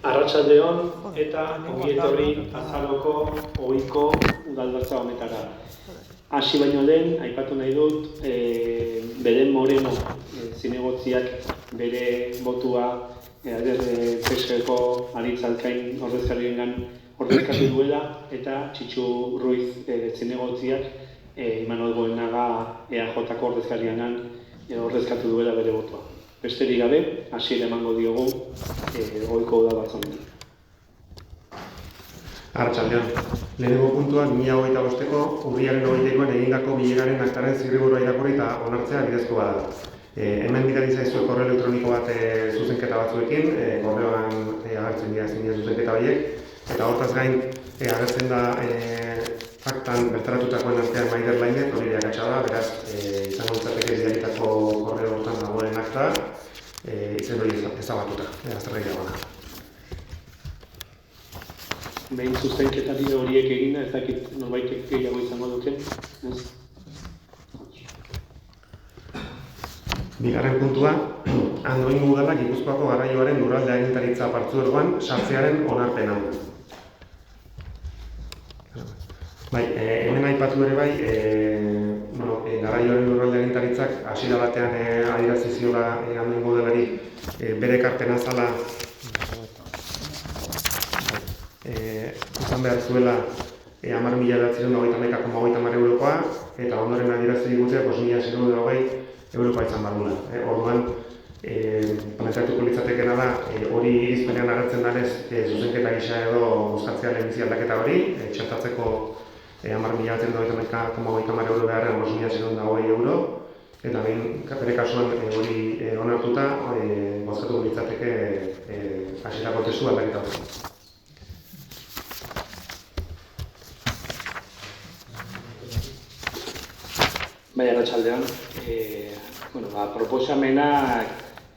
Arratsaldeon eta ongi etorri azaroko ohiko udalbatza honetara. Hasi baino lehen, aipatu nahi dut, Belen Moreno zinegotziak bere botua PSeko Aritz Alkain ordezkariengan ordezkatu duela eta Txitxu Ruiz zinegotziak Imanol Goenaga EAJko ordezkariengan ordezkatu duela bere botua. Besterik gabe, hasiera emango diogu ohiko udalbatza honetan. Arratsaldeon. Lehenengo puntua 2025ko urriaren 23an egindako bileraren aktaren zirriborroa irakurri eta onartzea bidezkoa da. Hemen bidali zaizue korreo elektroniko bat zuzenketa batzuekin, korreoan agertzen dira zuzenketa horiek, eta hortaz gain agertzen da aktan bertaratutakoen artean Maider Lainet, hori akatsa da, beraz izango litzateke bidalitako korreo hortan dagoen akta, izen hori ezabatuta, aztergai dagoena. Behin zuzenketari horiek eginda, ez dakit norbaitek gehiago izango duken. Bigarren puntua, Andoaingo udalak Gipuzkoako garraioaren lurralde agintaritza partzuergoan sartzearen onarpena. Bai, hemen aipatu ere bai, garraioaren lurralde agintaritzak hasiera batean adierazi ziola Andoaingo udalari bere ekarpena zela izan behar zuela 10.931,30 eurokoa, eta ondoren adierazi digute 5.620 eurokoa izan behar duela. Orduan, planteatuko litzatekeena da, hori irizpenean agertzen denez, zuzenketa gisa edo bozkatzea lehenbizi aldaketa hori, txertatzeko 10.931,30 euro beharrean 5.620 euro, eta bere kasuan hori onartuta, bozkatuko litzateke hasierako testu aldaketa hori. Bai, arratsaldean, proposamenak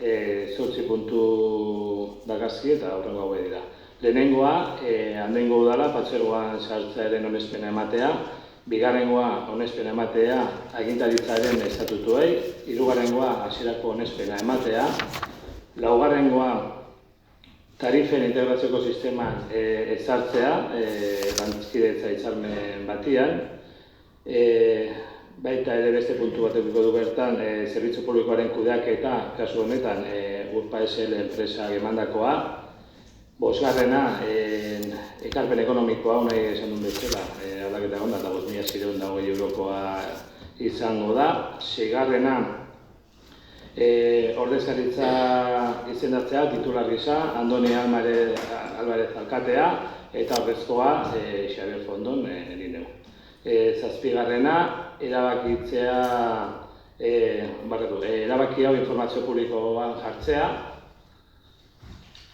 8 puntu dagazki eta aurrengo hauek dira. Lehenengoa, Andoaingo udala partzuergoan sartzearen onespena ematea, bigarrengoa onespena ematea agintaritzaren estatutuei, hirugarrengoa hasierako onespena ematea, laugarrengoa tarifen integrazioko sisteman ezartzea, lantzkidetza hitzarmen batian, baita ere beste puntu bat edukiko du bertan, zerbitzu publikoaren kudeaketa, kasu honetan Urpa SL enpresa emandakoa. Bosgarrena, ekarpen ekonomikoa, nahi esan duen bezala, aldaketa egon da, eta 5.620 eurokoa izango da. Seigarrena, ordezkaritza izendatzea, titular gisa, Andoni Alvarez alkatea, eta ordezkoa Xabier Fondon nindeu. Zazpigarrena, erabaki hau informazio publikoan jartzea,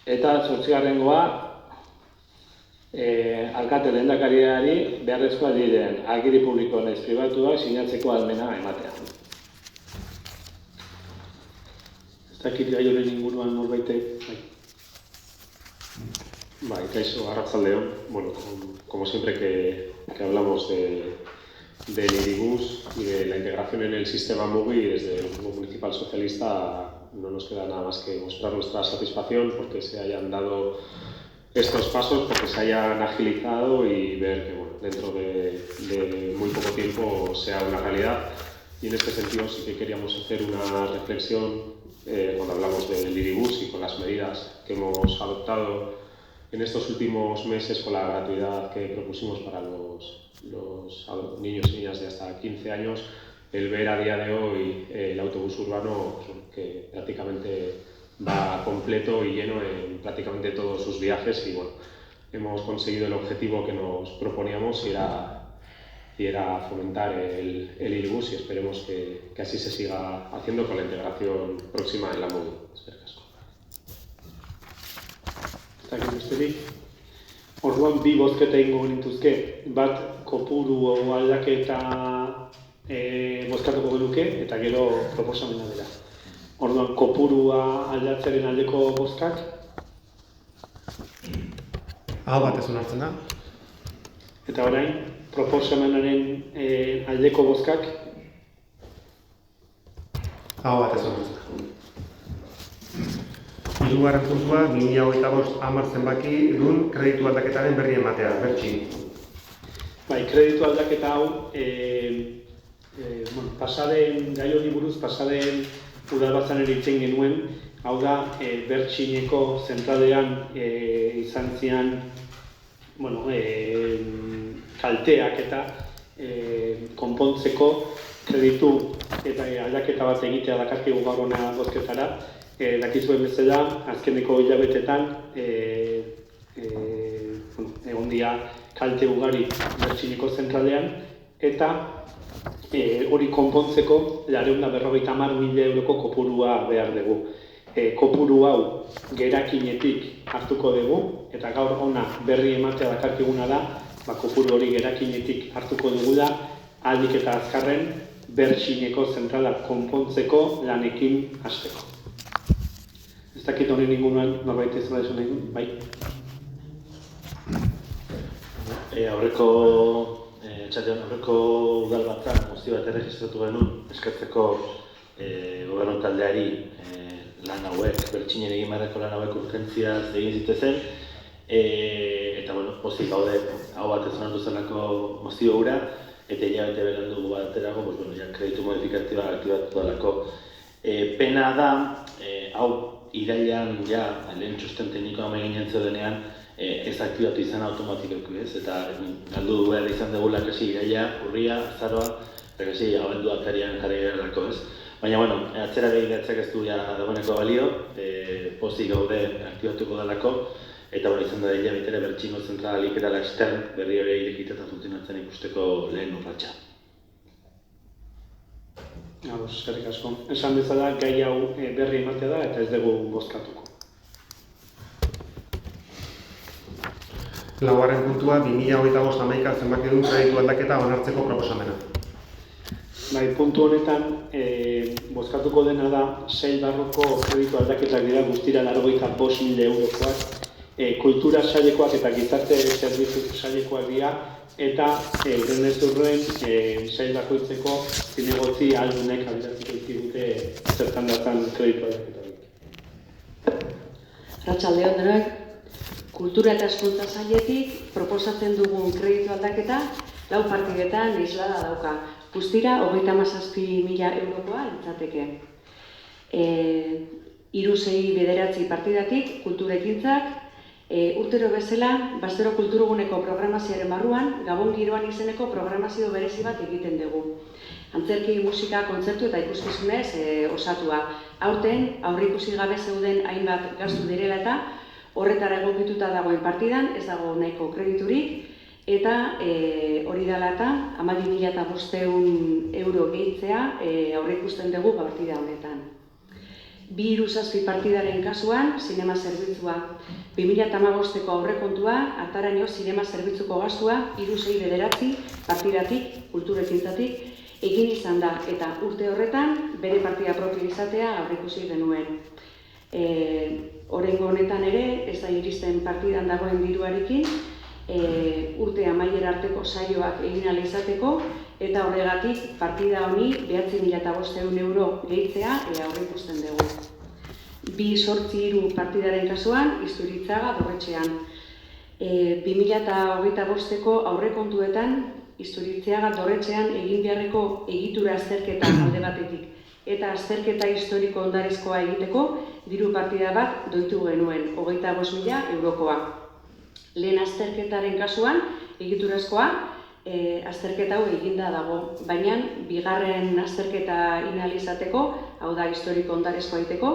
eta zortzigarrengoa, alkate lehendakariari beharrezkoa diren agiri publiko nahiz pribatuak sinatzeko ahalmena ematea. Ez dakit gai honen inguruan norbaitek. Bai, kaixo, arratsaldeon. Bueno, como siempre que hablamos del Iribus y de la integración en el sistema MUGI, desde el Grupo Municipal Socialista no nos queda nada más que mostrar nuestra satisfacción porque se hayan dado estos pasos, porque se hayan agilizado y ver que dentro de muy poco tiempo sea una realidad. Y en este sentido sí que queríamos hacer una reflexión cuando hablamos del Iribus y con las medidas que hemos adoptado en estos últimos meses con la gratuidad que propusimos para los niños y niñas de hasta 15 años, el ver a día de hoy el autobús urbano que prácticamente va completo y lleno en prácticamente todos sus viajes y hemos conseguido el objetivo que nos proponíamos y era fomentar el Iribus y esperemos que así se siga haciendo con la integración próxima en la MUGI. Orduan bi bozketa egingo genituzke, bat kopuru aldaketa bozkatuko genuke eta gero proposamena dela. Orduan kopurua aldatzearen aldeko bozkak? Aho batez onartzen da. Eta orain, proposamenaren aldeko bozkak? Aho batez onartzen da. Hirugarren puntua, 2025 10 zenbaki dun kreditu aldaketaren berri ematea, Bertsi. Bai, kreditu aldaketa hau, pasaden gai hori buruz, pasaden udalbatzaren itzen genuen, hau da, Bertxineko zentralean izan zian, kalteak eta konpontzeko kreditu eta aldaketa bat egitea dakarkigu gaur hona bozketara. Dakizuen bezala, azkeneko hilabetetan egon dira kalte ugari Bertxineko zentralean eta hori konpontzeko 250.000 euroko kopurua behar dugu. Kopuru hau gerakinetik hartuko dugu eta gaur hona berri ematea dakarkiguna da, kopuru hori gerakinetik hartuko dugu da, aldik eta azkarren Bertxineko zentrala konpontzeko lanekin hasteko. Ez dakit honen inguruan norbait ez da esan nahi, bai? Aurreko udal batzan mozio bat erregistratu genuen eskatzeko gobernu taldeari lan hauek, Bertxinen egin beharreko lan hauek urgentziaz egin zitezen eta pozik gaude hau bat ez onartu zelako mozio hura eta hilabete berandu baterago kreditu modifikazioa aktibatu dalako. Pena da, hau irailean lehen txosten teknikoa meginen zeudenean ez aktibatu izan automatikoki ez, eta galdu behar izan dugula kasi iraila, urria, azaroa, eta kasi abendua atarian jarri beharrako ez. Baina, atzera begiratzak ez du dagoeneko balio, pozik gaude aktibatuko dalako, eta izan da hilabetera Bertxingo zentralik eta extern berri hori irekita eta funtzionatzen ikusteko lehen urratsa. Eskerrik asko. Esan bezala, gai hau berri ematea da eta ez dugu bozkatuko. Laugarren puntua, 2025 11 zenbaki dun kreditu aldaketa onartzeko proposamena. Bai, puntu honetan, bozkatuko dena da, 6 barroko kreditu aldaketak dira guztira 95.000 eurokoak, kultura sailekoak eta gizarte zerbitzu sailekoak dira, eta denez urren sail bakoitzeko zinegotzi aldunek abiratziko dizkigute zertan datan kreditu aldaketarik. Arratsaldeon denok, Kultura eta Hezkuntza Sailetik proposatzen dugun kreditu aldaketa 4 partidetan islada dauka. Guztira 37.000 eurokoa litzateke. 3-9 partidatik kulturekintzak, urtero bezala, Bastero Kulturguneko programazioaren barruan, Gabon Giroan izeneko programazio berezi bat egiten dugu. Antzerki, musika, kontzertu eta ikuskizunez osatua. Aurten, aurreikusi gabe zeuden hainbat gastu direla eta horretara egokituta dagoen partidan, ez dago nahiko krediturik, eta hori dela eta 12.500 euro gehitzea aurreikusten dugu partida honetan. 2-7 partidaren kasuan, zinema zerbitzua. 2015ko aurrekontua, ataraino zinema zerbitzuko gastua, 3-9 partidatik, kulturekintzatik, egin izan da, eta urte horretan, bere partida propio izatea aurreikusi genuen. Oraingo honetan ere, ez da iristen partidan dagoen diruarekin, urte amaiera arteko saioak egin ahal izateko, eta horregatik partida honi 9.500 euro gehitzea aurreikusten dugu. 2-8-3 partidaren kasuan, Isturitzaga Dorretxean. 2025ko aurrekontuetan, Isturitzaga Dorretxean egin beharreko egitura azterketa alde batetik eta azterketa historiko ondarezkoa egiteko diru partida bat doitu genuen, 25.000 eurokoa. Lehen azterketaren kasuan, egiturazkoa, azterketa hau eginda dago, baina bigarren azterketa inalizateko, hau da historiko ondarezkoa egiteko,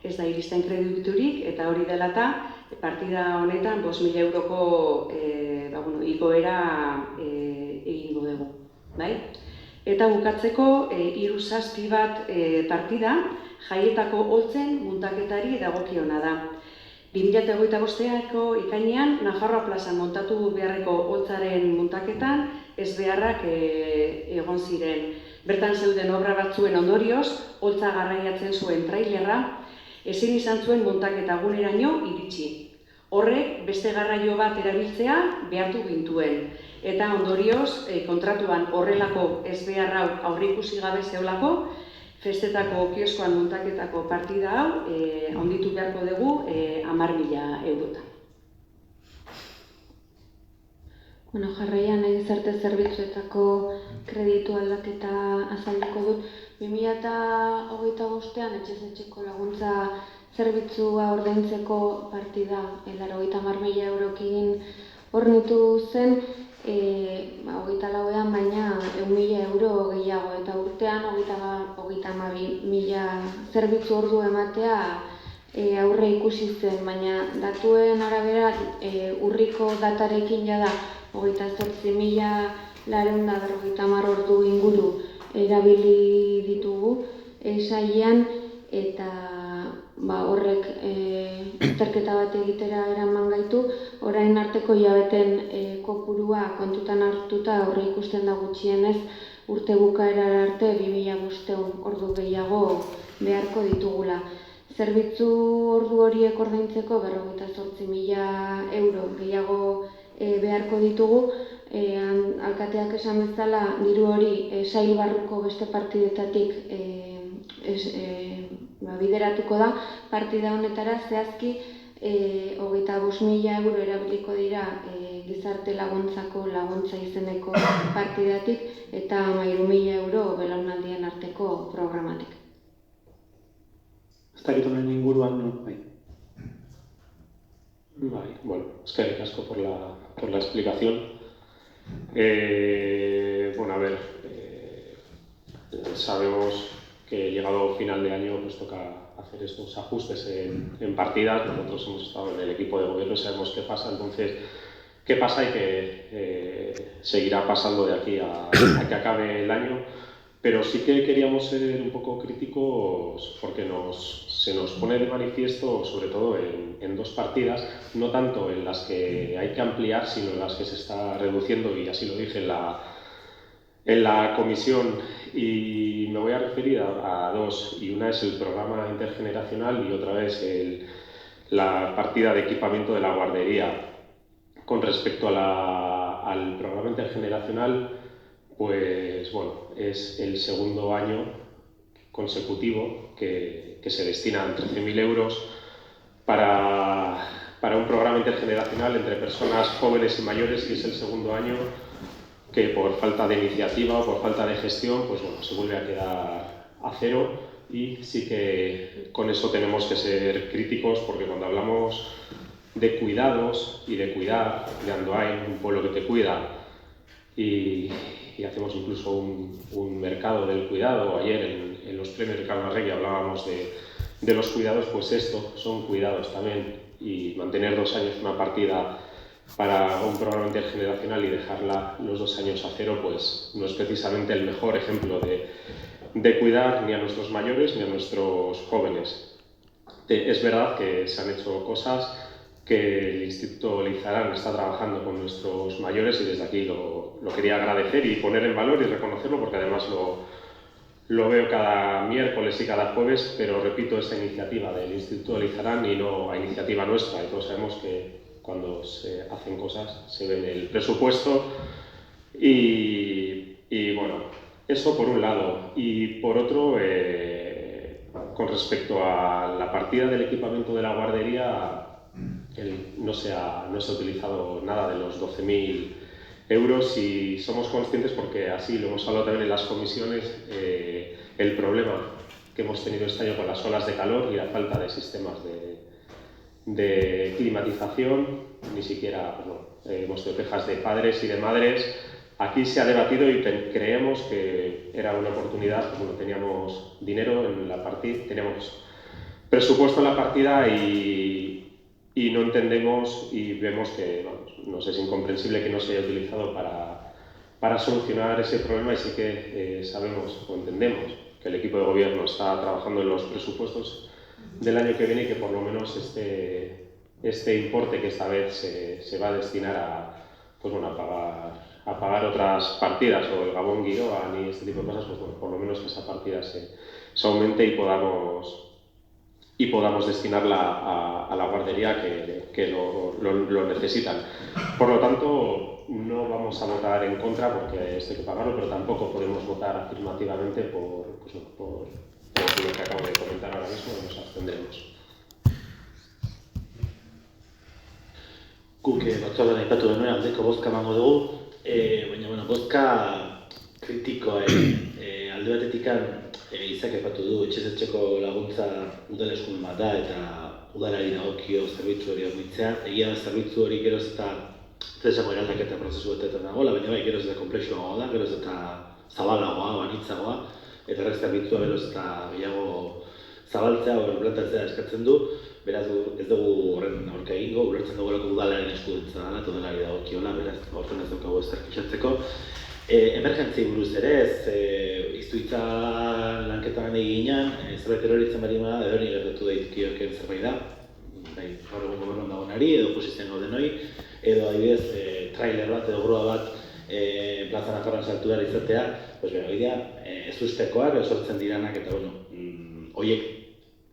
ez da iristen krediturik eta hori dela eta partida honetan 5.000 euroko igoera egingo dugu. Eta bukatzeko 3-7 bat partida jaietako holtzen muntaketari dagokiona da. 2025ko ikainean Nafarroa plazan montatu beharreko holtzaren muntaketan ez beharrak egon ziren. Bertan zeuden obra batzuen ondorioz, holtza garraiatzen zuen trailerra, ezin izan zuen montaketa guneraino iritsi. Horrek beste garraio bat erabiltzea behartu gintuen. Eta ondorioz, kontratuan horrelako ez beharrau aurreikusi gabe zeolako, festetako kioskoan montaketako partida hau onditu beharko dugu 10.000 eurotan. Bueno, jarraian gizarte zerbitzuetako kreditu aldaketa azalduko dut. 2025ean etxez etxeko laguntza zerbitzua ordaintzeko partida 80.000 eurokin hornitu zen, 24ean baina 1.000 euro gehiago eta urtean 32.000 zerbitzu ordu ematea aurre ikusi zen, baina datuen arabera urriko datarekin jada 28.950 ordu inguru erabili ditugu sailean eta horrek azterketa bat egitera eraman gaitu. Orain arteko hilabeten kopurua kontutan hartuta aurre ikusten da gutxienez urte bukaerara arte 2.500 ordu gehiago beharko ditugula. Zerbitzu ordu horiek ordaintzeko 48.000 euro gehiago beharko ditugu. Alkateak esan bezala diru hori sail barruko beste partidetatik bideratuko da. Partida honetara zehazki 25.000 euro erabiliko dira gizarte laguntzako laguntza izeneko partidatik eta 13.000 euro belaunaldien arteko programatik. Ez dakit honen inguruan, no? Bai. Bueno, eskerrik asko por la explicación. Bueno, a ver, sabemos que llegado final de año pues toca hacer estos ajustes en partidas. Nosotros hemos estado en el equipo de gobierno y sabemos qué pasa, entonces qué pasa y que seguirá pasando de aquí a que acabe el año. Pero sí que queríamos ser un poco críticos porque se nos pone de manifiesto, sobre todo en dos partidas, no tanto en las que hay que ampliar, sino en las que se está reduciendo, y así lo dije en la comisión. Y me voy a referir a dos, y una es el programa intergeneracional y otra es la partida de equipamiento de la guardería. Con respecto al programa intergeneracional, pues bueno, es el segundo año consecutivo que se destinan 13.000 euros para un programa intergeneracional entre personas jóvenes y mayores, y es el segundo año que por falta de iniciativa o por falta de gestión, pues bueno, se vuelve a quedar a cero. Y sí que con eso tenemos que ser críticos, porque cuando hablamos de cuidados y de cuidar, de Andoain, un pueblo que te cuida, y hacemos incluso un mercado del cuidado. Ayer en los premios de Calvarregui hablábamos de los cuidados, pues esto son cuidados también, y mantener 2 años una partida para un programa intergeneracional y dejarla los 2 años a cero, pues no es precisamente el mejor ejemplo de cuidar ni a nuestros mayores ni a nuestros jóvenes. Es verdad que se han hecho cosas, que el Instituto Leizarán está trabajando con nuestros mayores, y desde aquí lo quería agradecer y poner en valor y reconocerlo, porque además lo veo cada miércoles y cada jueves, pero repito, esta iniciativa del Instituto Leizarán y no a iniciativa nuestra, y todos sabemos que cuando se hacen cosas se ve en el presupuesto. Y bueno, eso por un lado. Y por otro, con respecto a la partida del equipamiento de la guardería, no se ha utilizado nada de los 12.000 euros, y somos conscientes, porque así lo hemos hablado también en las comisiones, el problema que hemos tenido este año con las olas de calor y la falta de sistemas de climatización. Ni siquiera hemos tenido quejas de padres y de madres. Aquí se ha debatido y creemos que era una oportunidad, como no teníamos dinero en la partida, teníamos presupuesto en la partida, y no entendemos y vemos que nos es incomprensible que no se haya utilizado para solucionar ese problema. Y sí que sabemos o entendemos que el equipo de gobierno está trabajando en los presupuestos del año que viene, y que por lo menos este importe, que esta vez se va a destinar a pagar otras partidas, o el Gabón Guiroan y este tipo de cosas, pues bueno, por lo menos que esa partida se aumente y podamos destinarla a la guardería que lo necesitan. Por lo tanto, no vamos a votar en contra, porque esto hay que pagarlo, pero tampoco podemos votar afirmativamente como lo que acabo de comentar ahora mismo, nos abstendremos. Guk batzordean aipatu genuen aldeko bozka emango dugu, baina bozka kritikoa alde batetik Izak aipatu du etxez-etxeko laguntza udal eskumen bat da eta udalari dagokio zerbitzu hori hornitzea. Egia da zerbitzu hori geroz eta esango eraldaketa prozesu batetan dagoela, baina bai geroz eta konplexuagoa da, geroz eta zabalagoa, banitzagoa, eta horrek zerbitzua geroz eta gehiago zabaltzea, plantatzea eskatzen du. Beraz, ez dugu horren aurka egingo, ulertzen dugulako udalaren eskudentza dela, eta udalari dagokiola, beraz, horren ez daukagu ezer kexatzeko. Emergentziei buruz ere, iztuitza lanketan eginean, zerbait eroritzen bari ma, edo hori gertatu daitezkioken zerbait da, gaur egun gobernuan dagoenari, edo oposizioan gaudenoi, edo adibidez trailer bat edo grua bat Plaza Nafarroan sartu behar izatea, hori da, ez ustekoak, sortzen diranak, eta horiek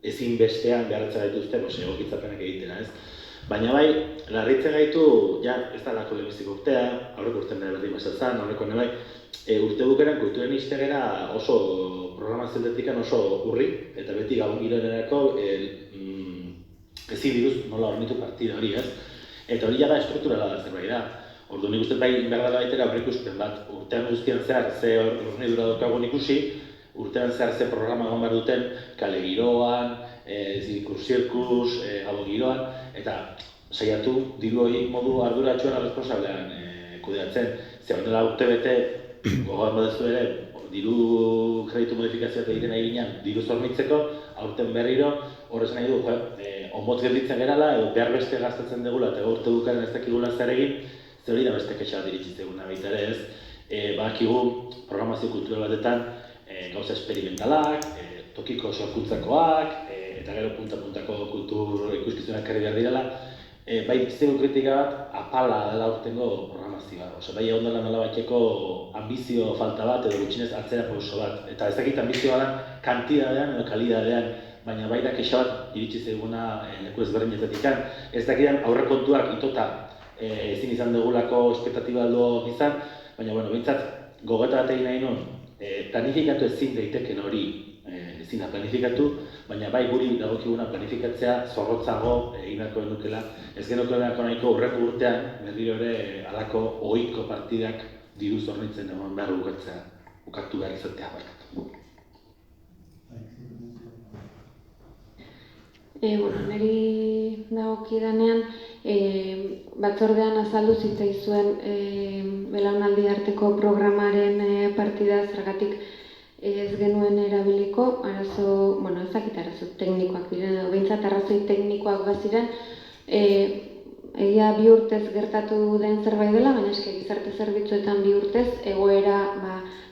ezin bestean beharretza dituzte egokitzapenak egitera, ez? Baina bai, larritzen gaitu, ez da lako lehenbiziko urtea, aurreko urtean berdin basazan, aurreko bai, urte bukeran kulturen iztegera oso programazioetetik oso urri, eta beti gabon giroenerako ezin diruz nola hornitu partida hori, ez? Eta hori jada estrukturala da zerbait da. Orduan nik uste bai, behar dela baitera aurreikuspen bat, urtean guztian zehar ze hornidura daukagun ikusi, urtean zehar ze programa egon behar duten, kale giroan, zirkus, gabo giroan, eta saiatu diru hori modu arduratsuan responsablean kudeatzen. Zer baino urte bete, gogoan badezu ere, diru kreditu modifikazioak egiten eginean diru zornitzeko, aurten berriro, horrez nahi du, onbotz gelditzen gerala, edo behar beste gastatzen dugula, eta urte dukaren ez dakigula zer egin, zer hori da beste kexea diritzizeguna baita ere ez. Badakigu programazio kultural batetan gauza esperimentalak, tokiko sorkuntzakoak, eta gero punta-puntako kultur ikuskizunak karri behar direla, bai iztegu kritika bat apala dela urtengo programazioa. Bai egon dela nola bateko ambizio falta bat edo gutxinez atzera pauso bat. Eta ez dakit ambizioa da kantidadean edo kalidadean, baina bai da kexa bat iritsi zaiguna leku ezberdinetatik. Ez dakidan aurrekontuak itota ezin izan dugulako espektatiba aldo izan, baina behintzat gogeta bat egin nahi nun, planifikatu ezin daiteken hori ezin da planifikatu, baina bai guri dagokiguna planifikatzea zorrotzago egin beharko genukela. Ez genuko nahiko hurrengo urtean berriro ere halako ohiko partidak diru zornitzen eman behar bukatu behar izatea barkatu. Niri dagokidanean batzordean azaldu zitzaizuen belaunaldi arteko programaren partida zergatik ez genuen erabiliko, arazo teknikoak diren, edo behintzat arrazoi teknikoak baziren, egia 2 urtez gertatu den zerbait dela, baina eske gizarte zerbitzuetan 2 urtez egoera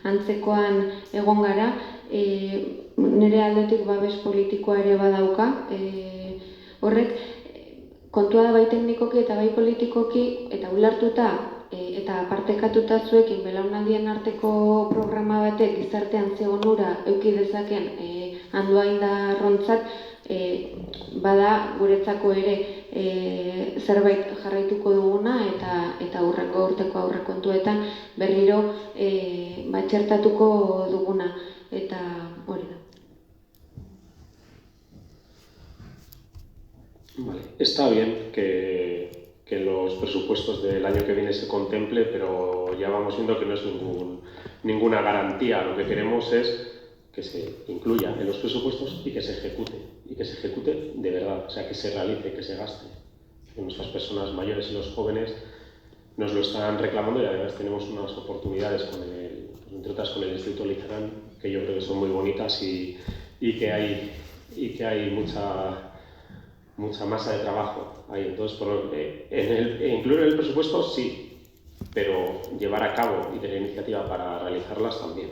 antzekoan egon gara, nire aldetik babes politikoa ere badauka, horrek kontua da bai teknikoki eta bai politikoki, eta ulertuta eta partekatuta zuekin belaunaldien arteko programa batek gizartean ze onura eduki dezaken andoaindarrontzat, bada guretzako ere zerbait jarraituko duguna eta hurrengo urteko aurrekontuetan berriro txertatuko duguna, eta hori da. Está bien que los presupuestos del año que viene se contemple, pero ya vamos viendo que no es ninguna garantía. Lo que queremos es que se incluya en los presupuestos y que se ejecute de verdad, o sea, que se realice, que se gaste. Que nuestras personas mayores y los jóvenes nos lo están reclamando y además tenemos unas oportunidades entre otras con el Instituto Licerán, que yo creo que son muy bonitas y que hay mucha masa de trabajo ahí. Entonces, incluir en el presupuesto sí, pero llevar a cabo y tener iniciativa para realizarlas también.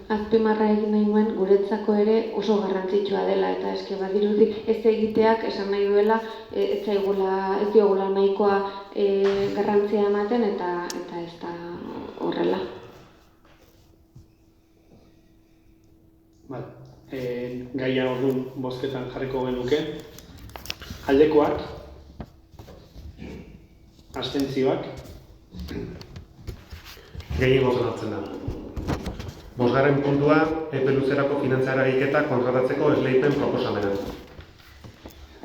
Azpimarra egin nahi nuen guretzako ere oso garrantzitsua dela, eta eske badirudi ez egiteak esan nahi duela ez diogula nahikoa garrantzia ematen, eta ez da horrela. Gaia orduan bozketan jarriko genuke. Aldekoak, abstentzioak. Gehiengoz onartzen da. Bosgarren puntua, epe luzerako finantza eragiketa kontratatzeko esleipen proposamena.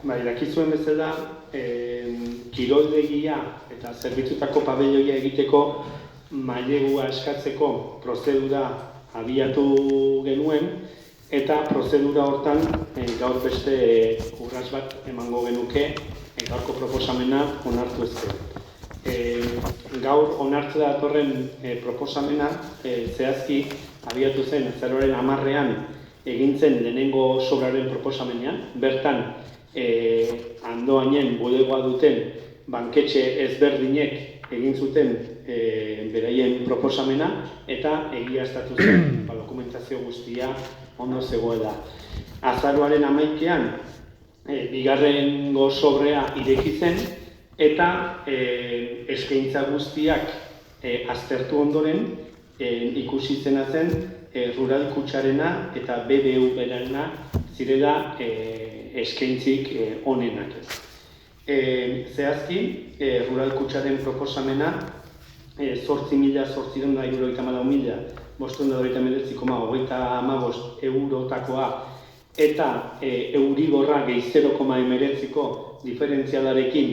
Bai, dakizuen bezala, kiroldegia eta zerbitzutako pabelloia egiteko mailegua eskatzeko prozedura abiatu genuen, eta prozedura hortan gaur beste urrats bat emango genuke gaurko proposamena onartu ezkero. Gaur onartze datorren proposamena zehazki abiatu zen azaroaren 10ean egin zen lehenengo sobraren proposamenean. Bertan, Andoainen bulegoa duten banketxe ezberdinek egin zuten beraien proposamena eta egiaztatu zen dokumentazio guztia ondo zegoela. Azaroaren 11ean bigarrengo sobrea ireki zen eta eskaintza guztiak aztertu ondoren ikusi zena zen Rural Kutxarena eta BBV-rena zirela eskaintzik onenak. Zehazki, Rural Kutxaren proposamena 8.064.519.519,35 eurotakoa eta Euriborra gehi 0,19ko diferentzialarekin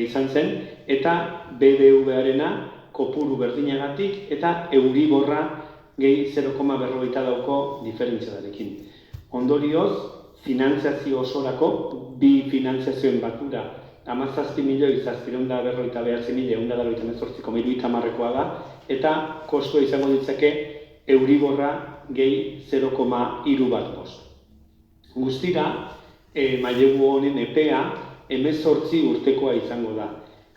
izan zen, eta BBV-arena kopuru berdinagatik eta Euriborra gehi 0,44ko diferentzialarekin. Ondorioz, finanziazio osorako, bi finanziazioen batura, 17.759.188.188,70 da, eta kostua izango ditzake Euriborra gehi 0,3 bat bost. Guztira, mailegu honen epea 18 urtekoa izango da.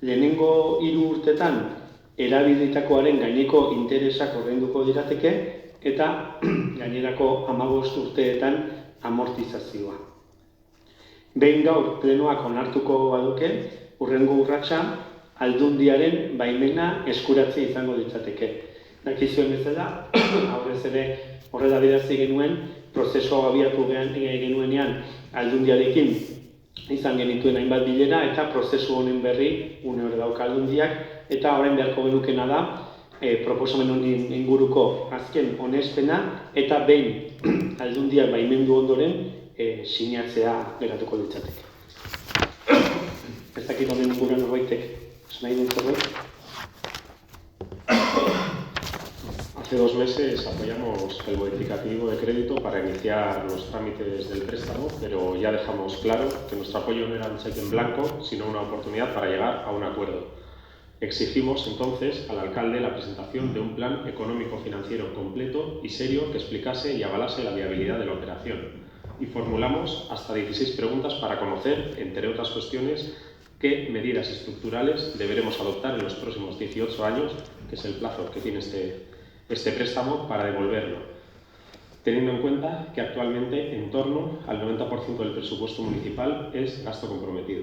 Lehenengo 3 urtetan erabilitakoaren gaineko interesak ordainduko dirateke eta gainerako 15 urteetan amortizazioa. Behin gaur plenoak onartuko baduke, hurrengo urratsa Aldundiaren baimena eskuratzea izango litzateke. Dakizuen bezala, aurrez ere horrela adierazi genuen, prozesua abiatu genuenean Aldundiarekin izan genituen hainbat bilera eta prozesu honen berri une hori dauka Aldundiak, eta orain beharko genukena da proposamen honen inguruko azken onespena eta behin Aldundiak baimendu ondoren sinatzea geratuko litzateke. Ez dakit honen inguruan norbaitek nahi duen zerbait? Hace 2 meses apoyamos el modificativo de crédito para iniciar los trámites del préstamo, pero ya dejamos claro que nuestro apoyo no era un cheque en blanco, sino una oportunidad para llegar a un acuerdo. Exigimos entonces al alcalde la presentación de un plan económico-financiero completo y serio que explicase y avalase la viabilidad de la operación. Y formulamos hasta 16 preguntas para conocer, entre otras cuestiones, qué medidas estructurales deberemos adoptar en los próximos 18 años, que es el plazo que tiene este préstamo, para devolverlo, teniendo en cuenta que actualmente en torno al 90% del presupuesto municipal es gasto comprometido.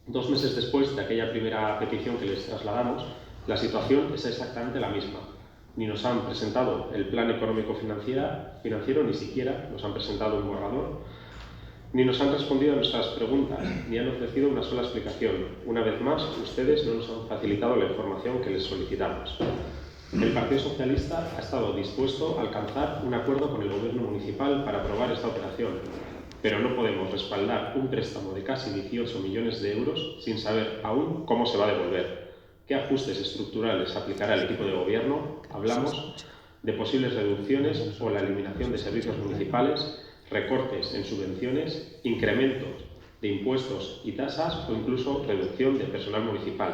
2 meses después de aquella primera petición que les trasladamos, la situación es exactamente la misma. Ni nos han presentado el plan económico-financiero, ni siquiera nos han presentado un borrador, ni nos han respondido a nuestras preguntas, ni han ofrecido una sola explicación. Una vez más, ustedes no nos han facilitado la información que les solicitamos. El Partido Socialista ha estado dispuesto a alcanzar un acuerdo con el Gobierno municipal para aprobar esta operación, pero no podemos respaldar un préstamo de casi 18 millones de euros sin saber aún cómo se va a devolver. ¿Qué ajustes estructurales aplicará el equipo de gobierno? Hablamos de posibles reducciones o la eliminación de servicios municipales, recortes en subvenciones, incrementos de impuestos y tasas o incluso reducción de personal municipal.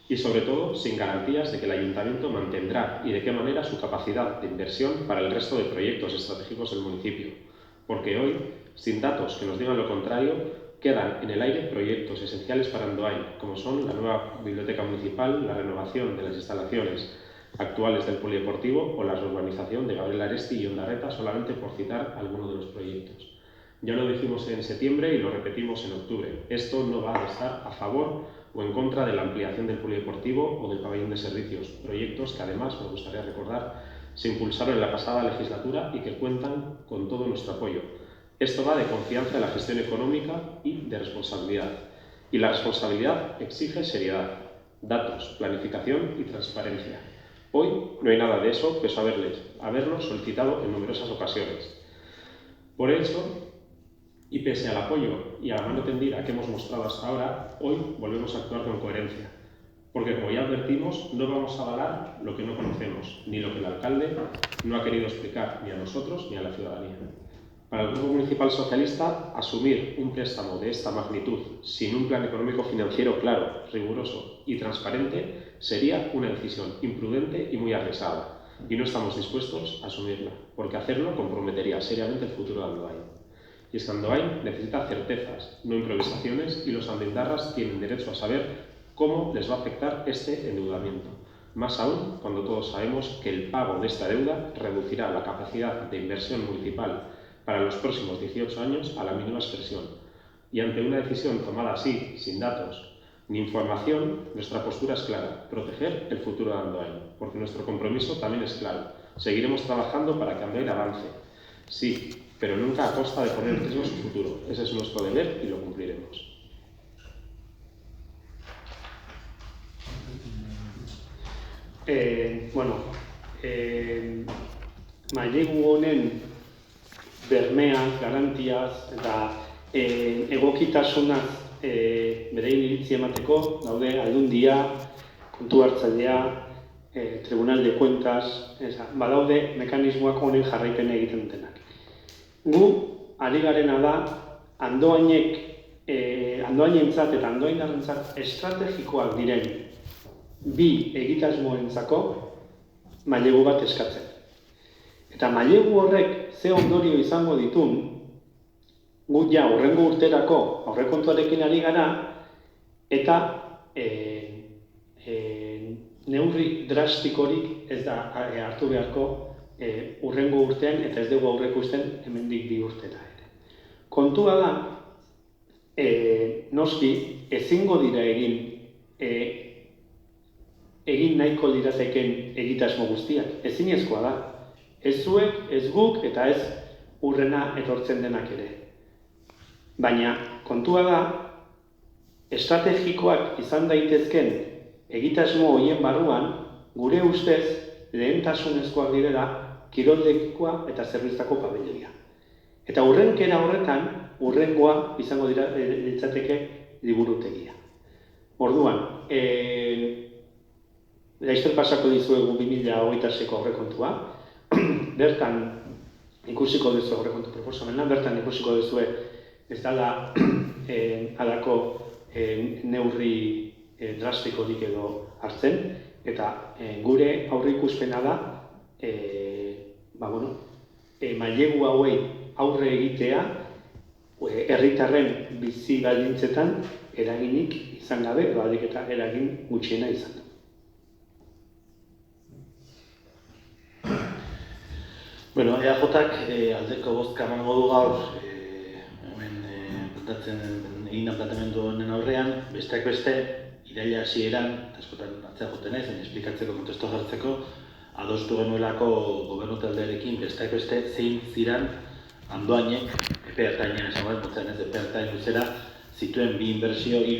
Y sobre todo, sin garantías de que el ayuntamiento mantendrá y de qué manera su capacidad de inversión para el resto de proyectos estratégicos del municipio. Porque hoy, sin datos que nos digan lo contrario, quedan en el aire proyectos esenciales para Andoain, como son la nueva biblioteca municipal, la renovación de las instalaciones actuales del polideportivo o la reurbanización de Gabriel Aresti y Ondarreta, solamente por citar algunos de los proyectos. Ya lo dijimos en septiembre y lo repetimos en octubre. Esto no va a estar a favor o en contra de la ampliación del polideportivo o del pabellón de servicios, proyectos que además, me gustaría recordar, se impulsaron en la pasada legislatura y que cuentan con todo nuestro apoyo. Esto va de confianza en la gestión económica y de responsabilidad. Y la responsabilidad exige seriedad, datos, planificación y transparencia. Hoy no hay nada de eso, pese a haberlo solicitado en numerosas ocasiones. Por eso, y pese al apoyo y a la mano tendida que hemos mostrado hasta ahora, hoy volvemos a actuar con coherencia. Porque, como ya advertimos, no vamos a avalar lo que no conocemos, ni lo que el alcalde no ha querido explicar ni a nosotros ni a la ciudadanía. Para el Grupo Municipal Socialista, asumir un préstamo de esta magnitud sin un plan económico financiero claro, riguroso y transparente sería una decisión imprudente y muy arriesgada. Y no estamos dispuestos a asumirla, porque hacerlo comprometería seriamente el futuro de Andoain. Y es que Andoain necesita certezas, no improvisaciones, y los andoaindarras tienen derecho a saber cómo les va a afectar este endeudamiento. Más aún cuando todos sabemos que el pago de esta deuda reducirá la capacidad de inversión municipal para los próximos 18 años a la mínima expresión. Y ante una decisión tomada así, sin datos ni información, nuestra postura es clara: proteger el futuro de Andoain, porque nuestro compromiso también es claro. Seguiremos trabajando para que Andoain avance, sí, pero nunca a costa de poner en riesgo su futuro. Ese es nuestro deber y lo cumpliremos. Mailegu honen bermeaz, garantiaz eta egokitasunaz berein iritzi emateko daude Aldundia, kontu hartzailea, Tribunal de Cuentas, badaude mekanismoak honen jarraipena egiten dutenak. Gu ari garena da Andoainentzat eta andoaindarrentzat estrategikoak diren bi egitasmoentzako mailegu bat eskatzen. Eta mailegu horrek ze ondorio izango ditun, gu ja hurrengo urterako aurrekontuarekin ari gara, eta neurri drastikorik ez da hartu beharko hurrengo urtean, eta ez dugu aurreikusten hemendik 2 urtera ere. Kontua da, noski ezingo dira egin nahiko lirateken egitasmo guztiak. Ezinezkoa da. Ez zuek, ez guk, eta ez hurrena etortzen denak ere. Baina kontua da, estrategikoak izan daitezken egitasmo horien barruan, gure ustez lehentasunezkoak direla kiroldekikoa eta zerbitzako pabelloia. Eta hurrenkera horretan, hurrengoa izango dira litzateke liburutegia. Orduan, laizter pasako dizuegu 2026ko aurrekontua, bertan ikusiko duzu aurrekontu proposamena, bertan ikusiko duzu ez dela halako neurri drastikorik edo hartzen, eta gure aurreikuspena da mailegu hauei aurre egitea herritarren bizi baldintzetan eraginik izan gabe, edo ahalik eta eragin gutxiena izan da. Bueno, EAJak aldeko bozka emango du gaur, hemen egin planteamendu honen aurrean, besteak beste, iraila hasieran, eta askotan atzera joten ez, esplikatzeko, kontestu jartzeko, adostu genuelako gobernu taldearekin besteak beste zein ziran Andoainek, epe ertainean esan bat, motzen ez, epe ertain luzera, zituen 3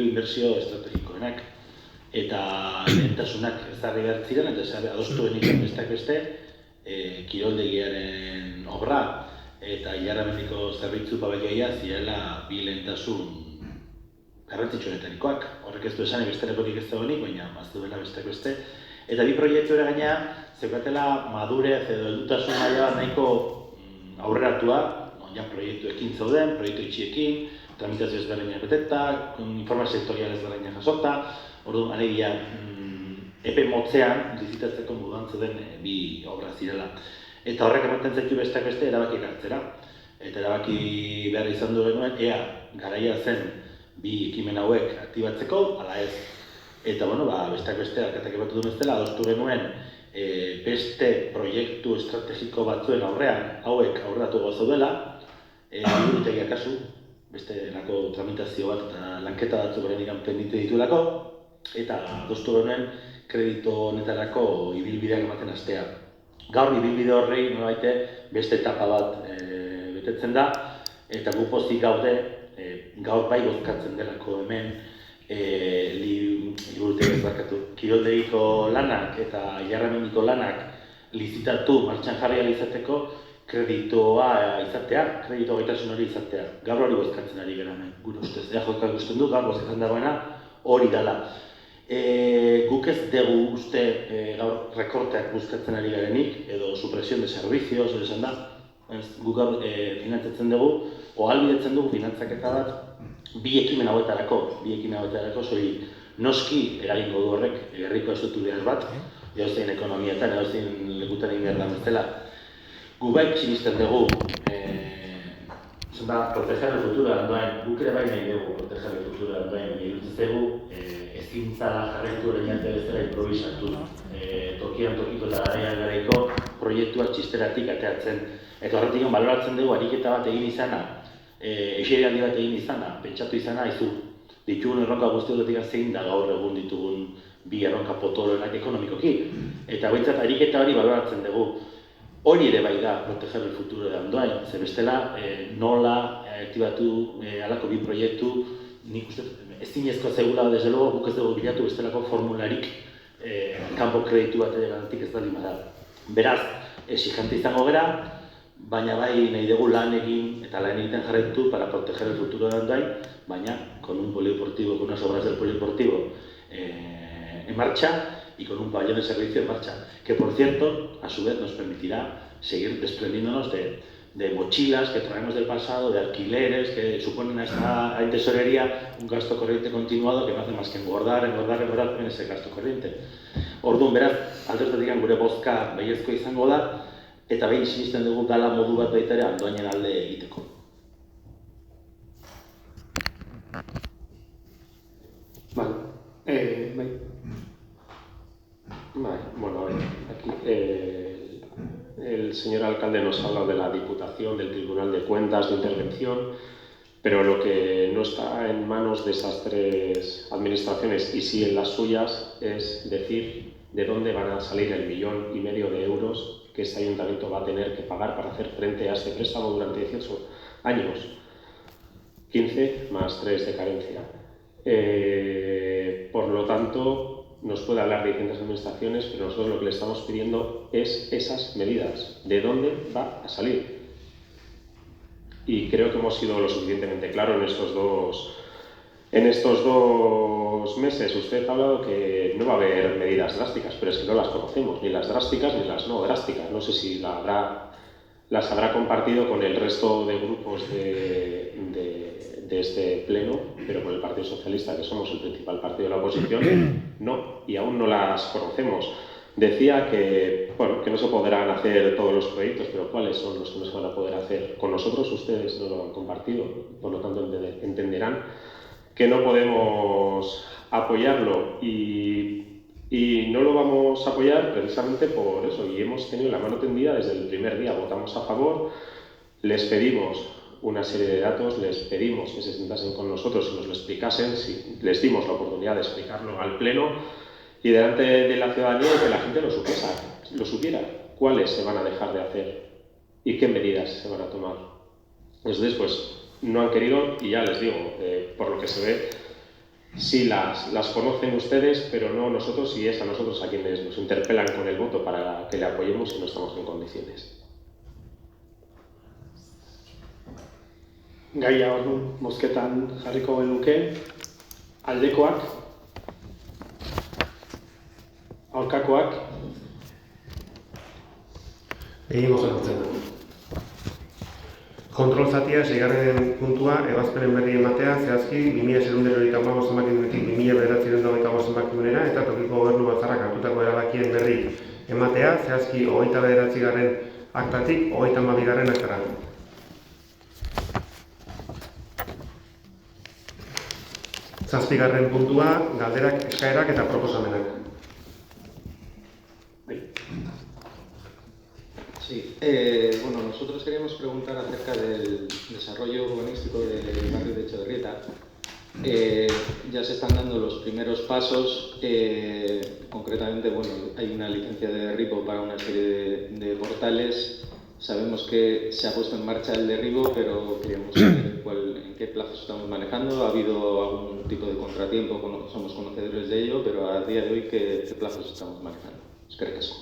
inbertsio estrategikoenak. Eta lehentasunak ezarri behar ziren, eta adostu genitzen besteak beste, kiroldegiaren obra eta Ilarramendiko zerbitzu pabelloia zirela 2 lehentasun garrantzitsuenetarikoak. Horrek ez du esanik besterekorik ez dagoenik, baina mazduela besteak beste. Eta 2 proiektu ere gaina, zeukatela madurez edo heldutasun maila nahiko aurreratua, proiektuekin zauden, proiektu itxiekin, tramitazio ezberdinak beteta, informazio sektorial ezberdinak jasota, orduan alegia epe motzean lizitatzeko moduan zeuden 2 obra zirela. Eta horrek ematen zaitu besteak beste erabakiak hartzera. Eta erabaki behar izan du genuen, ea garaia zen 2 ekimen hauek aktibatzeko, ala ez. Eta besteak beste alkateak ebatu duen bezala, adostu genuen beste proiektu estrategiko batzuen aurrean hauek aurreratu gozaudela, liburutegia kasu, beste lako tramitazio bat eta lanketa batzuk berenik pendite dituelako, eta adostu genuen kredito honetarako ibilbideak ematen hastea. Gaur ibilbide horrei noraite beste etapa bat betetzen da, eta gu pozik gaude gaur bai bozkatzen delako hemen liburutegi barkatu, kiroldegiko lanak eta ilarramendiko lanak lizitatu, martxan jarri ahal izateko, kreditoa izatea, kredito gaitasun hori izatea. Gaur hori bozkatzen ari gara hemen, gure ustez. EAJK ikusten du, gaur bozkatzen dagoena hori dela. Guk ez dugu uste gaur rekorteak bozkatzen ari garenik, edo supresión de servicios, hori esan da. Guk gaur finantzatzen dugu, ahalbidetzen dugu finantzaketa bat, bi ekimen hauetarako soilik. Noski eragingo du horrek, herriko estruktura bat, edozein ekonomietan, edozein lekutan egin behar da bezala. Gu bai sinisten dugu, proteger el futuro andoain, guk ere bai nahi dugu proteger el futuro andoain, iruditzen dugu ezin zara jarraitu orainarte bezala improvisatu. Tokian tokiko eta garaiko proiektuak txisteratik ateatzen. Eta horretik baloratzen dugu ariketa bat egin izana, eserialdi bat egin izana, pentsatu izana, izu ditugun erronka guztiotik zein da gaur egun ditugun bi erronka potoloenak ekonomikoki. Eta behintzat ariketa hori baloratzen dugu. Hori ere bai da proteger el futuro de Andoain, ze bestela nola aktibatu halako bi proiektu, nik uste ezinezkoa zegoela, desde luego guk ez dugu bilatu bestelako formularik kanpo kreditu bat egantik ez baldin bada. Beraz, exigente izango gera, baina bai nahi dugu lan egin eta lan egiten jarraitu para proteger el futuro de Andoain, baina con un polideportivo, con unas obras del polideportivo en marcha y con un pabellón de servicio en marcha, que por cierto, a su vez nos permitirá seguir desprendiéndonos de mochilas que traemos del pasado, de alquileres que suponen a esta tesorería un gasto corriente continuado que no hace más que engordar en ese gasto corriente. Orduan, beraz, aldeztatik gure bozka baiezkoa izango da, eta behin sinisten dugu dala modu bat baita ere Andoainen alde egiteko. Bueno, aquí el señor alcalde nos habla de la Diputación, del Tribunal de Cuentas, de intervención, pero lo que no está en manos de esas tres administraciones, y sí en las suyas, es decir de dónde van a salir el 1,5 millón de euros que este ayuntamiento va a tener que pagar para hacer frente a este préstamo durante 18 años, 15 más 3 de carencia. Por lo tanto, nos puede hablar de distintas administraciones, pero nosotros lo que le estamos pidiendo es esas medidas, de dónde va a salir. Y creo que hemos sido lo suficientemente claros en estos dos meses. Usted ha hablado que no va a haber medidas drásticas, pero es que no las conocemos, ni las drásticas ni las no drásticas. No sé si las habrá compartido con el resto de grupos de este pleno, pero con el Partido Socialista, que somos el principal partido de la oposición, no, y aún no las conocemos. Decía que, bueno, que no se podrán hacer todos los proyectos, pero ¿cuáles son los que no se van a poder hacer? Con nosotros ustedes no lo han compartido, por lo tanto entenderán que no podemos apoyarlo y no lo vamos a apoyar precisamente por eso, y hemos tenido la mano tendida desde el primer día. Votamos a favor, les pedimos una serie de datos, les pedimos que se sentasen con nosotros y nos lo explicasen, les dimos la oportunidad de explicarlo al Pleno y delante de la ciudadanía, y que la gente lo supiera, cuáles se van a dejar de hacer y qué medidas se van a tomar. Entonces, pues no han querido, y ya les digo, por lo que se ve, sí las conocen ustedes, pero no nosotros, y es a nosotros a quienes nos interpelan con el voto para que le apoyemos si no estamos en condiciones. Gaia orduan bozketan jarriko genuke, aldekoak, aurkakoak. Egingo zentzen. Kontrol zatia, 6. puntua, ebazpenen berri ematea, zehazki 2015 emakimunetik 2009 emakimunera eta tokiko gobernu batzarrak hartutako erabakien berri ematea, zehazki 29. aktatik 32. aktara. 7. puntua, galderak, eskaerak eta proposamenak. Sí, bueno, nosotros queríamos preguntar acerca del desarrollo urbanístico del barrio de Etxebarrieta. Ya se están dando los primeros pasos, concretamente, bueno, hay una licencia de derribo para una serie de portales Sabemos que se ha puesto en marcha el derribo, pero queríamos saber en qué plazos estamos manejando. Ha habido algún tipo de contratiempo, somos conocedores de ello, pero a día de hoy, ¿qué plazos estamos manejando? Eskerrik asko.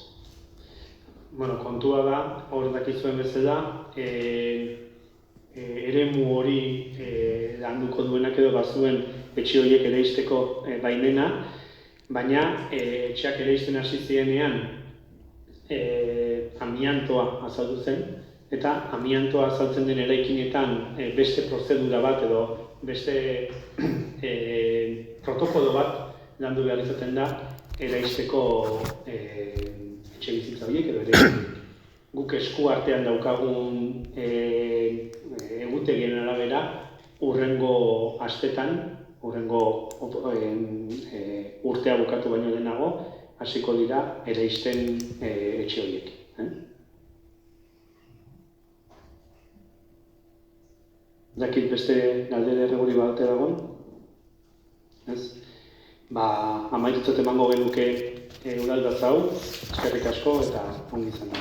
Bueno, kontua da, hor dakizuen bezala, eremu hori landuko duenak edo bazuen etxe horiek ereisteko baimena, baina etxeak ereisten hasi zienean amiantoa azaldu zen, eta amiantoa azaltzen den eraikinetan beste prozedura bat edo beste protokolo bat landu behar izaten da eraisteko etxe bizitza horiek edo ere guk esku artean daukagun egutegien arabera hurrengo astetan, hurrengo urtea bukatu baino lehenago, hasiko dira ereisten etxe horiek. Dakit beste galdera erreguri bat dagoen? Ez? Amaitutzat emango genuke udalbatza hau, eskerrik asko eta ongi izan da.